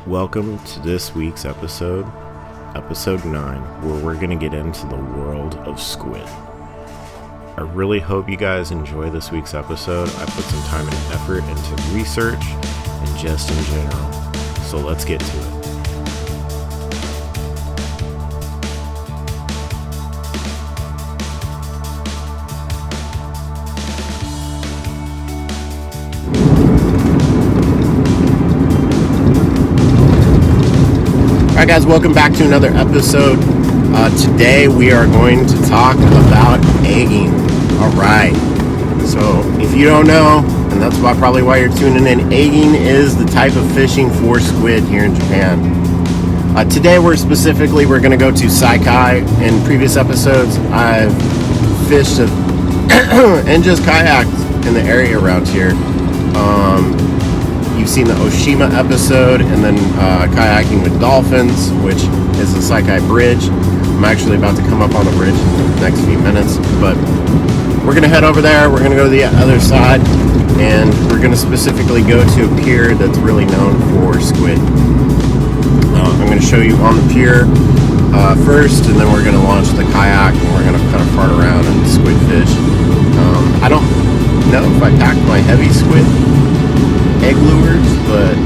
Welcome to this week's episode 9, where we're going to get into the world of squid. I really hope you guys enjoy this week's episode. I put some time and effort into research and just in general. So let's get to it. Alright guys, welcome back to another episode. Today we are going to talk about egging. Alright, so if you don't know, and that's probably why you're tuning in, egging is the type of fishing for squid here in Japan. Today we're going to go to Saikai. In previous episodes I've fished and just kayaked in the area around here. You've seen the Oshima episode, and then kayaking with dolphins, which is the Saikai Bridge. I'm actually about to come up on the bridge in the next few minutes, but we're going to head over there. We're going to go to the other side, and we're going to specifically go to a pier that's really known for squid. I'm going to show you on the pier first, and then we're going to launch the kayak, and we're going to kind of fart around and squid fish. I don't know if I packed my heavy squid egg lures, but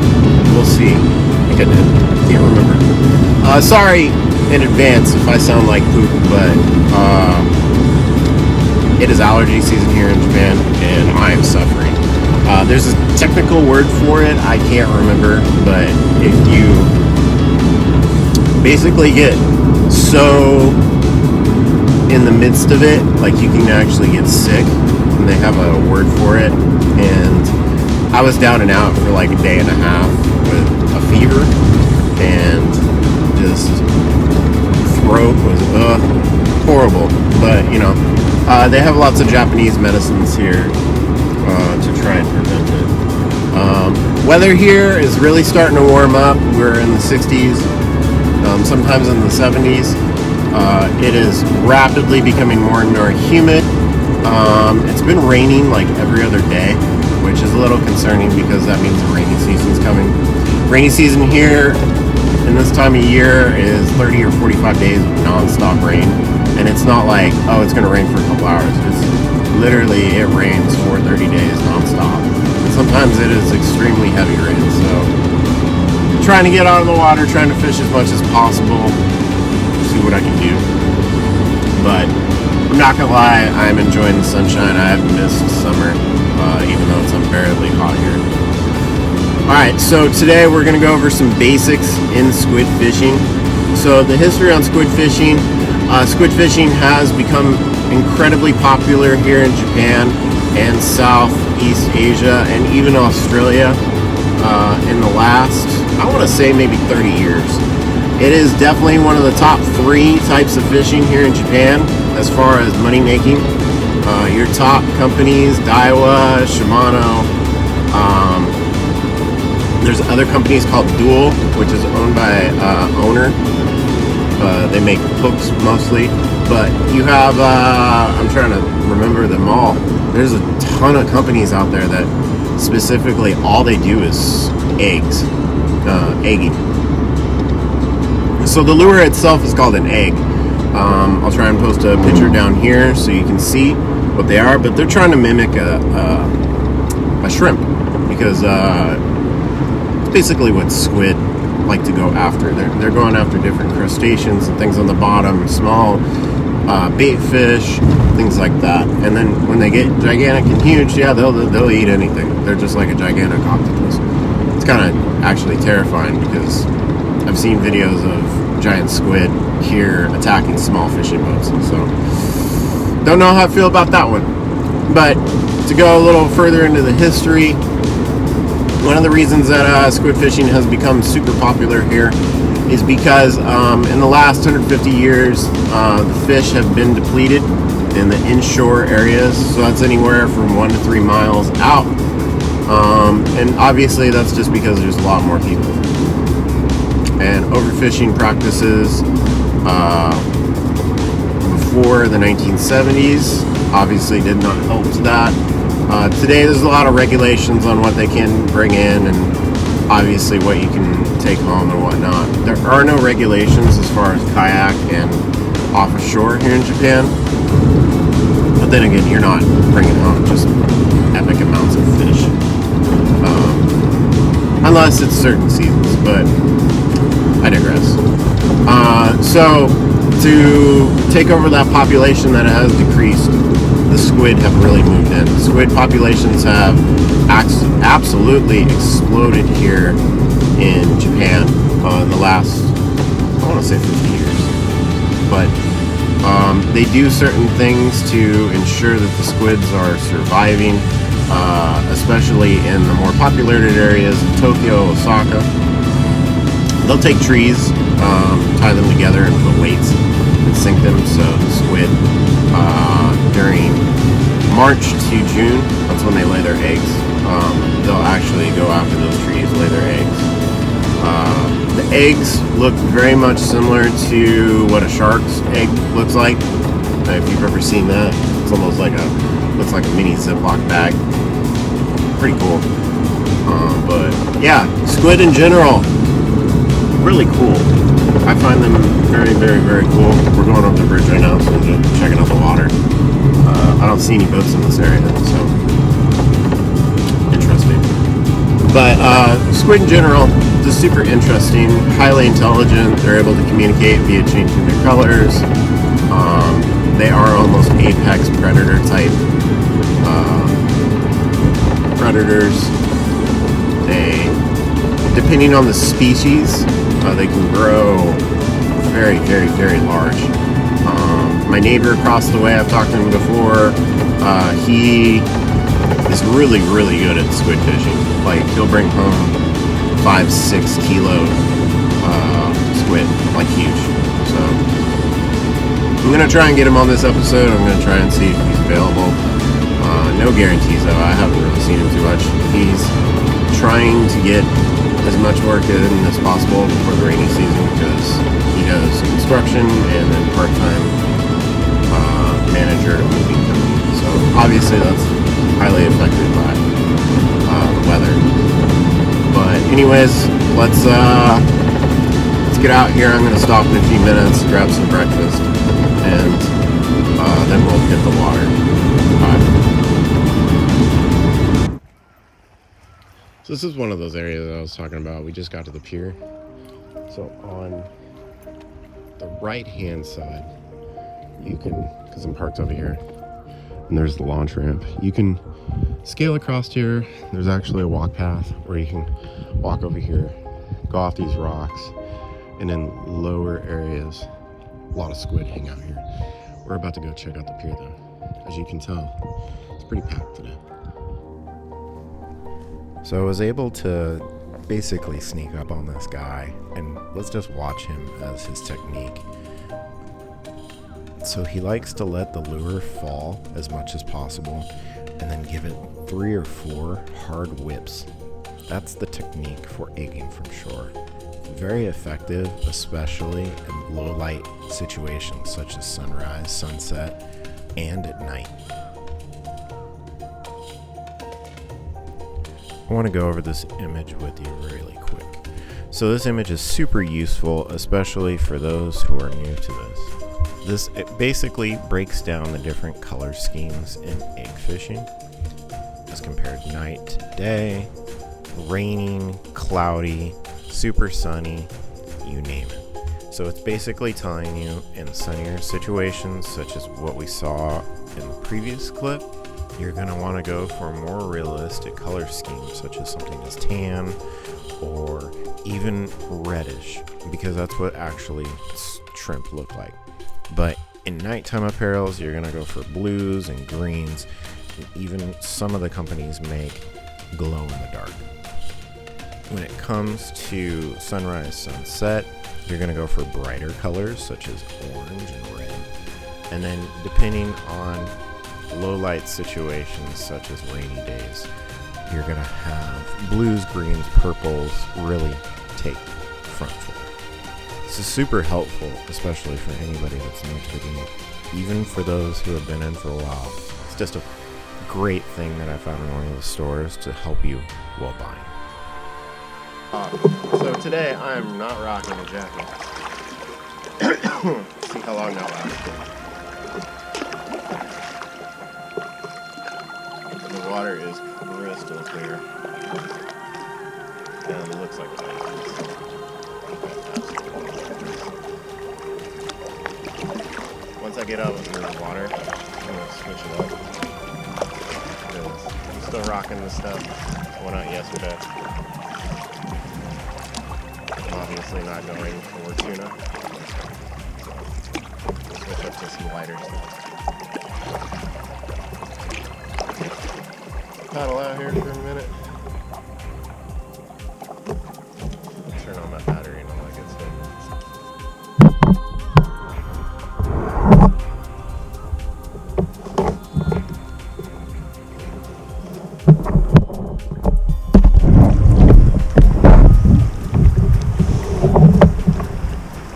we'll see. I think I did. Can't remember. Sorry in advance if I sound like poop, but it is allergy season here in Japan, and I am suffering. There's a technical word for it. I can't remember, but if you basically get so in the midst of it, like you can actually get sick, and they have a word for it, and I was down and out for like a day and a half with a fever, and just throat was horrible. But you know, they have lots of Japanese medicines here to try and prevent it. Weather here is really starting to warm up. We're in the 60s, sometimes in the 70s. It is rapidly becoming more and more humid. It's been raining like every other day, which is a little concerning because that means the rainy season's coming. Rainy season here in this time of year is 30 or 45 days of non-stop rain, and it's not like, oh, it's going to rain for a couple hours. It's literally, it rains for 30 days non-stop, and sometimes it is extremely heavy rain. So trying to get out of the water, trying to fish as much as possible, see what I can do. But I'm not gonna lie, I'm enjoying the sunshine. I have missed summer, even though it's unbearably hot here. Alright, so today we're gonna go over some basics in squid fishing. So the history on squid fishing has become incredibly popular here in Japan and Southeast Asia and even Australia in the last, I want to say maybe 30 years. It is definitely one of the top 3 types of fishing here in Japan as far as money making. Your top companies, Daiwa, Shimano. There's other companies called Dual, which is owned by Owner. They make hooks mostly, but you have, I'm trying to remember them all. There's a ton of companies out there that specifically all they do is eggs, egging. So the lure itself is called an egg. I'll try and post a picture down here so you can see what they are, but they're trying to mimic a shrimp, because it's basically what squid like to go after. They're going after different crustaceans and things on the bottom, small bait fish, things like that. And then when they get gigantic and huge, yeah, they'll eat anything. They're just like a gigantic octopus. It's kind of actually terrifying because I've seen videos of giant squid here attacking small fishing boats, so don't know how I feel about that one. But to go a little further into the history, one of the reasons that squid fishing has become super popular here is because in the last 150 years the fish have been depleted in the inshore areas, so that's anywhere from 1 to 3 miles out, and obviously that's just because there's a lot more people. And overfishing practices before the 1970s obviously did not help to that. Today there's a lot of regulations on what they can bring in, and obviously what you can take home and whatnot. There are no regulations as far as kayak and off of shore here in Japan. But then again, you're not bringing home just epic amounts of fish. Unless it's certain seasons, but I digress. So, to take over that population that has decreased, the squid have really moved in. Squid populations have absolutely exploded here in Japan in the last, I want to say 50 years. But they do certain things to ensure that the squids are surviving, especially in the more populated areas of Tokyo, Osaka. They'll take trees, tie them together and put weights and sink them, so the squid during March to June, that's when they lay their eggs. They'll actually go after those trees, lay their eggs. The eggs look very much similar to what a shark's egg looks like. If you've ever seen that, it's almost like looks like a mini Ziploc bag. Pretty cool. But yeah, squid in general, really cool. I find them very, very, very cool. We're going up the bridge right now, so we're just checking out the water. I don't see any boats in this area, so interesting. But squid in general, just super interesting, highly intelligent. They're able to communicate via changing their colors. They are almost apex predator type predators. They, depending on the species, they can grow very, very, very large. My neighbor across the way, I've talked to him before, he is really, really good at squid fishing. Like, he'll bring home 5-6 kilo squid, like huge. So I'm gonna try and get him on this episode. I'm gonna try and see if he's available. No guarantees though, I haven't really seen him too much. He's trying to get as much work in as possible before the rainy season, because he does construction and then part-time manager at a moving company. So obviously that's highly affected by the weather. But anyways, let's get out here. I'm gonna stop in a few minutes, grab some breakfast, and then we'll hit the water. So this is one of those areas that I was talking about. We just got to the pier. So on the right-hand side, you can, because I'm parked over here, and there's the launch ramp. You can scale across here. There's actually a walk path where you can walk over here, go off these rocks, and in lower areas, a lot of squid hang out here. We're about to go check out the pier though. As you can tell, it's pretty packed today. So I was able to basically sneak up on this guy, and let's just watch him as his technique. So he likes to let the lure fall as much as possible and then give it 3 or 4 hard whips. That's the technique for egging from shore. Very effective, especially in low light situations such as sunrise, sunset, and at night. I want to go over this image with you really quick. So this image is super useful, especially for those who are new to this. It basically breaks down the different color schemes in egg fishing as compared to night to day, raining, cloudy, super sunny, you name it. So it's basically telling you in sunnier situations, such as what we saw in the previous clip, you're going to want to go for a more realistic color scheme, such as something as tan or even reddish, because that's what actually shrimp look like. But in nighttime apparels, you're going to go for blues and greens, and even some of the companies make glow in the dark. When it comes to sunrise, sunset, you're going to go for brighter colors such as orange and red. And then depending on low light situations such as rainy days, you're going to have blues, greens, purples really take front floor. This is super helpful, especially for anybody that's new to the game, even for those who have been in for a while. It's just a great thing that I found in one of the stores to help you while buying. So today I'm not rocking a jacket. See how long that lasts. The water is crystal clear. And it looks like ice. Once I get out of the water, I'm gonna switch it up. Because I'm still rocking this stuff. I went out yesterday. I'm obviously not going for tuna. Switch up to some lighter stuff. Paddle out here for a minute. Turn on my battery and all that good stuff.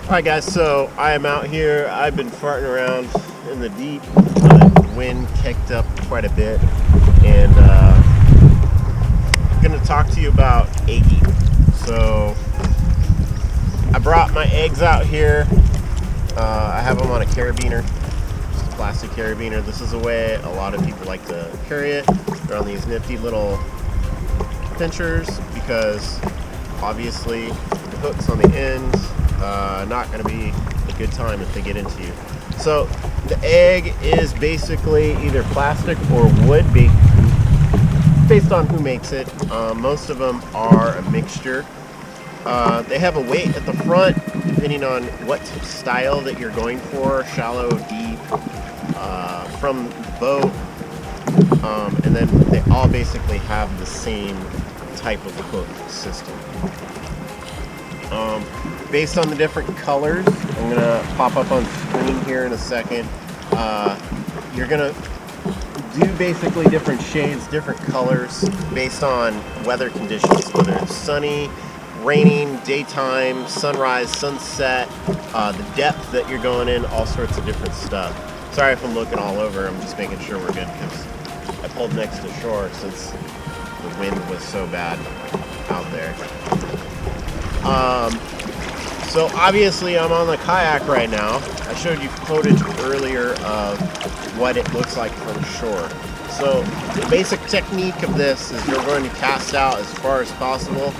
Alright guys, so I am out here. I've been farting around in the deep. The wind kicked up quite a bit. And I'm going to talk to you about Eging. So I brought my eggs out here. I have them on a carabiner, just a plastic carabiner. This is the way a lot of people like to carry it. They're on these nifty little pinchers because obviously the hook's on the end. Not going to be a good time if they get into you. So the egg is basically either plastic or wood, based on who makes it. Most of them are a mixture. They have a weight at the front depending on what style that you're going for, shallow, deep, from the boat, and then they all basically have the same type of hook system. Based on the different colors, I'm going to pop up on screen here in a second. You're going to do basically different shades, different colors based on weather conditions, whether it's sunny, raining, daytime, sunrise, sunset, the depth that you're going in, all sorts of different stuff. Sorry if I'm looking all over, I'm just making sure we're good because I pulled next to shore since the wind was so bad out there. So obviously I'm on the kayak right now. I showed you footage earlier of what it looks like from shore. So the basic technique of this is you're going to cast out as far as possible.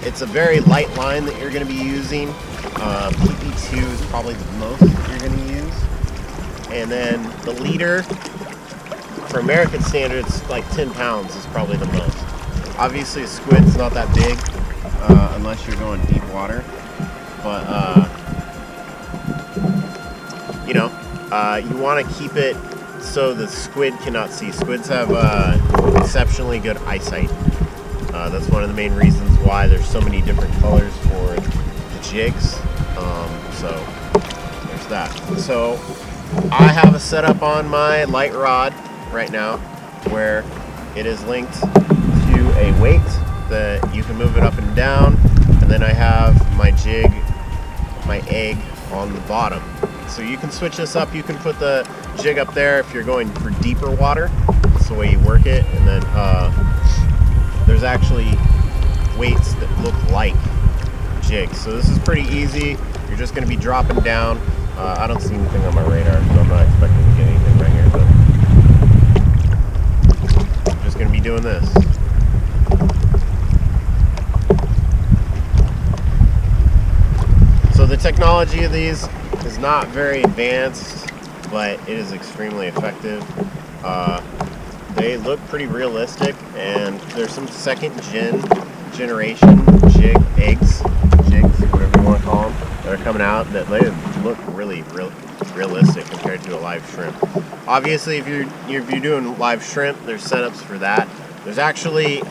It's a very light line that you're going to be using. PP2 is probably the most that you're going to use. And then the leader, for American standards, like 10 pounds is probably the most. Obviously a squid's not that big. Unless you're going deep water, but you want to keep it so the squid cannot see. Squids have exceptionally good eyesight. That's one of the main reasons why there's so many different colors for the jigs. So there's that. So I have a setup on my light rod right now where it is linked to a weight that you can move it up and down, and then I have my jig, my egg on the bottom. So you can switch this up. You can put the jig up there if you're going for deeper water. That's the way you work it. And then there's actually weights that look like jigs. So this is pretty easy. You're just going to be dropping down. I don't see anything on my radar, so I'm not expecting to get anything right here. But I'm just going to be doing this. So the technology of these is not very advanced, but it is extremely effective. They look pretty realistic, and there's some second generation jigs, whatever you want to call them, that are coming out that they look really realistic compared to a live shrimp. Obviously, if you're doing live shrimp, there's setups for that. There's actually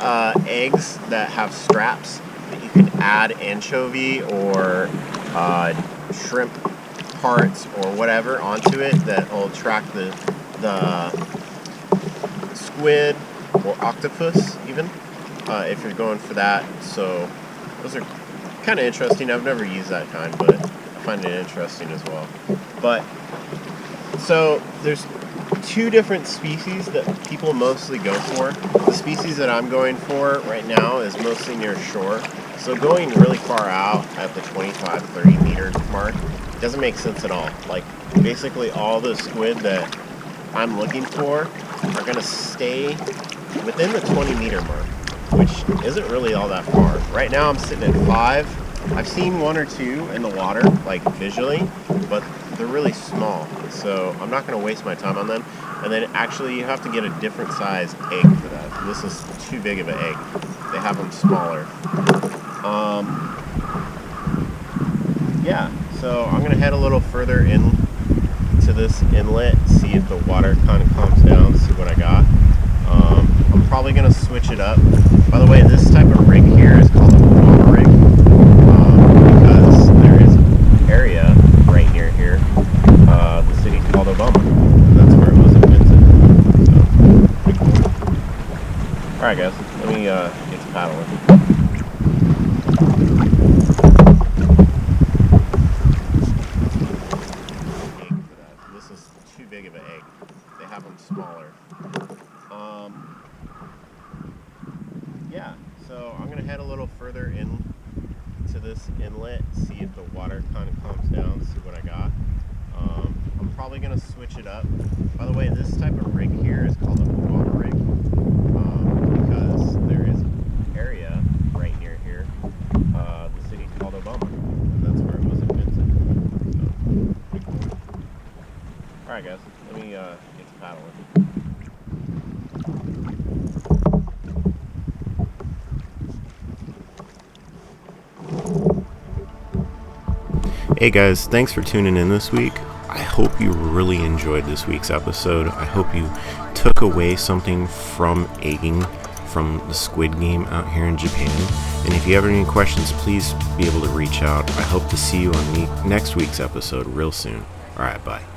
eggs that have straps that you can add anchovy or shrimp parts or whatever onto it that will attract the squid or octopus even, if you're going for that. So those are kind of interesting. I've never used that kind, but I find it interesting as well. But so there's two different species that people mostly go for. The species that I'm going for right now is mostly near shore. So going really far out at the 25, 30 meter mark doesn't make sense at all. Like basically all the squid that I'm looking for are going to stay within the 20 meter mark, which isn't really all that far. Right now I'm sitting at 5. I've seen 1 or 2 in the water, like visually, but they're really small, so I'm not going to waste my time on them. And then actually you have to get a different size egg for that. This is too big of an egg. They have them smaller. Yeah, so I'm going to head a little further in to this inlet, see if the water kind of calms down, see what I got. I'm probably going to switch it up. By the way, this type of rig here is called a bomb rig, because there is an area right near here, the city called Obama. That's where it was invented. So, pretty cool. Alright guys, let me get to paddling. This is too big of an egg. They have them smaller. Yeah, so I'm going to head a little further in to this inlet, see if the water kind of calms down, see what I got. I'm probably going to switch it up. By the way, this type of rig here is called a bomb rig, because there is an area right near here, the city called Obama, and that's where it was invented. So, pretty cool. Alright guys, let me get to paddling. Hey guys, thanks for tuning in this week. I hope you really enjoyed this week's episode. I hope you took away something from Eging, from the Squid Game out here in Japan. And if you have any questions, please be able to reach out. I hope to see you on next week's episode real soon. Alright, bye.